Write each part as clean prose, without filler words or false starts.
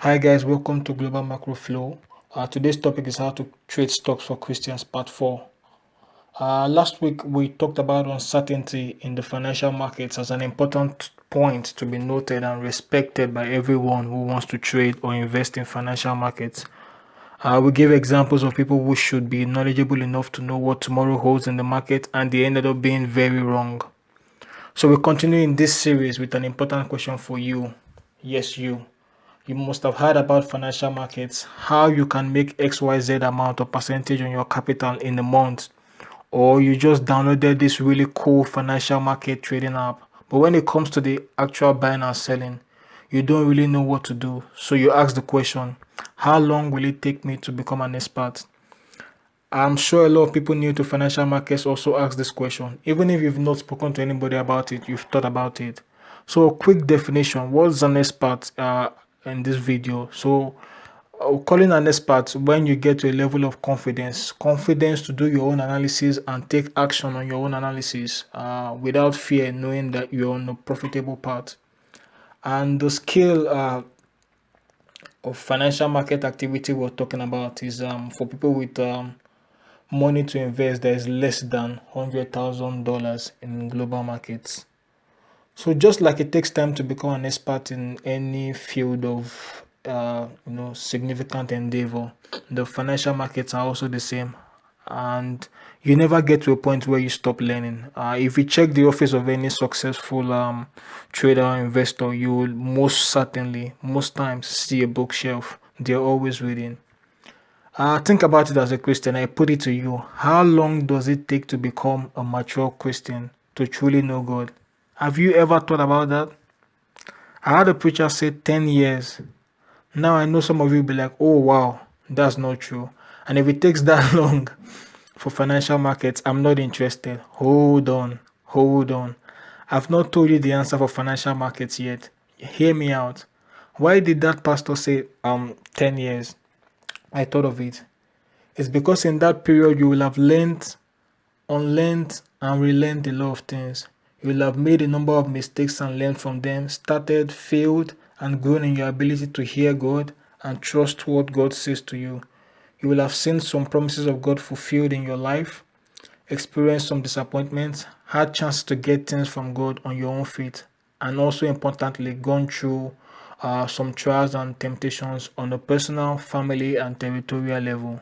Hi guys, welcome to Global Macro Flow. Today's topic is how to trade stocks for Christians, part 4. Last week we talked about uncertainty in the financial markets as an important point to be noted and respected by everyone who wants to trade or invest in financial markets. We gave examples of people who should be knowledgeable enough to know what tomorrow holds in the market and they ended up being very wrong. So we continue in this series with an important question for you. Yes, you. You must have heard about financial markets, how you can make XYZ amount or percentage on your capital in a month, or you just downloaded this really cool financial market trading app. But when it comes to the actual buying and selling, you don't really know what to do. So you ask the question, how long will it take me to become an expert? I'm sure a lot of people new to financial markets also ask this question. Even if you've not spoken to anybody about it, you've thought about it. So, a quick definition: what's an expert in this video? So, calling an expert when you get to a level of confidence to do your own analysis and take action on your own analysis without fear, knowing that you're on a profitable path. And the scale of financial market activity we're talking about is for people with money to invest that is less than $100,000 in global markets. So just like it takes time to become an expert in any field of significant endeavor, the financial markets are also the same, and you never get to a point where you stop learning. If you check the office of any successful trader or investor, you will most certainly, most times, see a bookshelf. They're always reading. Think about it as a Christian. I put it to you. How long does it take to become a mature Christian, to truly know God? Have you ever thought about that? I had a preacher say 10 years. Now I know some of you will be like, oh wow, that's not true. And if it takes that long for financial markets, I'm not interested. Hold on, hold on. I've not told you the answer for financial markets yet. Hear me out. Why did that pastor say 10 years? I thought of it. It's because in that period you will have learned, unlearned, and relearned a lot of things. You will have made a number of mistakes and learned from them, started, failed, and grown in your ability to hear God and trust what God says to you. You will have seen some promises of God fulfilled in your life, experienced some disappointments, had chances to get things from God on your own feet, and also importantly, gone through some trials and temptations on a personal, family, and territorial level.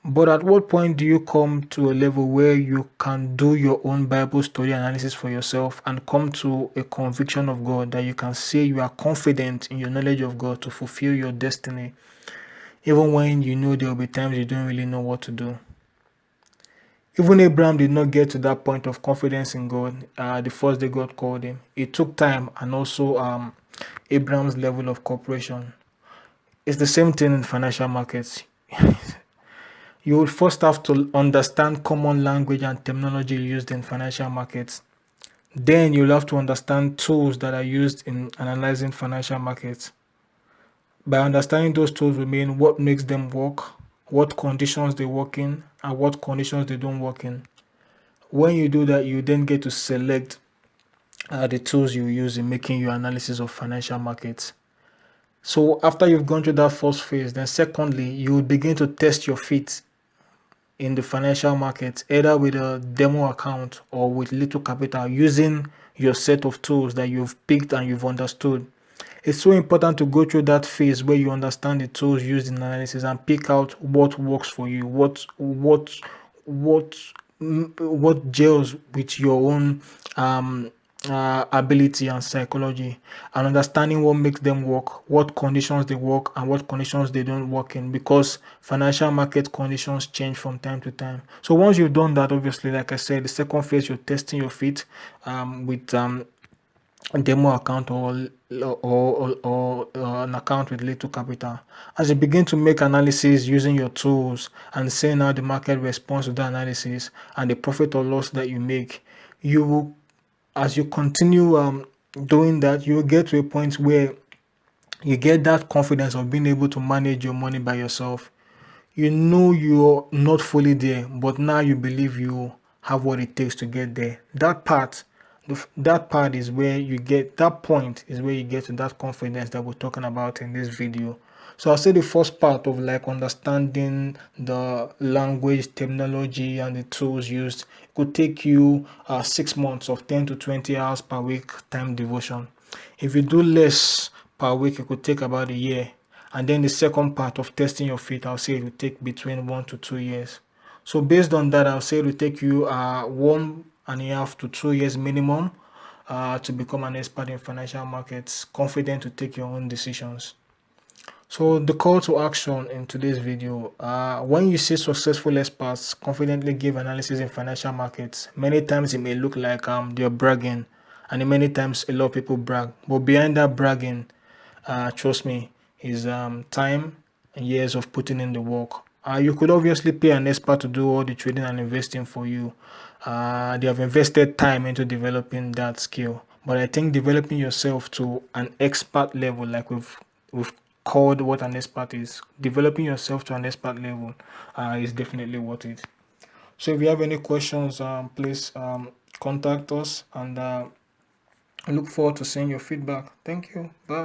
But at what point do you come to a level where you can do your own Bible study analysis for yourself and come to a conviction of God that you can say you are confident in your knowledge of God to fulfill your destiny, even when you know there will be times you don't really know what to do? Even Abraham did not get to that point of confidence in God the first day God called him. It took time, and also Abraham's level of cooperation. It's the same thing in financial markets. You will first have to understand common language and terminology used in financial markets. Then you'll have to understand tools that are used in analyzing financial markets. By understanding those tools, we mean what makes them work, what conditions they work in, and what conditions they don't work in. When you do that, you then get to select the tools you use in making your analysis of financial markets. So after you've gone through that first phase, then secondly, you will begin to test your feet in the financial market, either with a demo account or with little capital, using your set of tools that you've picked and you've understood. It's so important to go through that phase where you understand the tools used in analysis and pick out what works for you, what gels with your own ability and psychology, and understanding what makes them work, what conditions they work, and what conditions they don't work in, because financial market conditions change from time to time. So once you've done that, obviously, like I said, the second phase, you're testing your feet with a demo account or an account with little capital. As you begin to make analysis using your tools and seeing how the market responds to that analysis and the profit or loss that you make, you will, as you continue doing that, you will get to a point where you get that confidence of being able to manage your money by yourself. You know you're not fully there, but now you believe you have what it takes to get there. That part, that part is where you get that point is where you get to that confidence that we're talking about in this video. So I'll say the first part of like understanding the language, terminology, and the tools used could take you 6 months of 10 to 20 hours per week time devotion. If you do less per week, it could take about a year. And then the second part of testing your faith, I'll say it will take between 1 to 2 years. So based on that, I'll say it will take you 1.5 to 2 years minimum to become an expert in financial markets, confident to take your own decisions. So the call to action in today's video, when you see successful experts confidently give analysis in financial markets, many times it may look like they're bragging, and many times a lot of people brag. But behind that bragging, trust me, is time and years of putting in the work. You could obviously pay an expert to do all the trading and investing for you. They have invested time into developing that skill. But I think developing yourself to an expert level, like we've called what an expert is, developing yourself to an expert level is definitely worth it. So if you have any questions, please contact us, and I look forward to seeing your feedback. Thank you. Bye.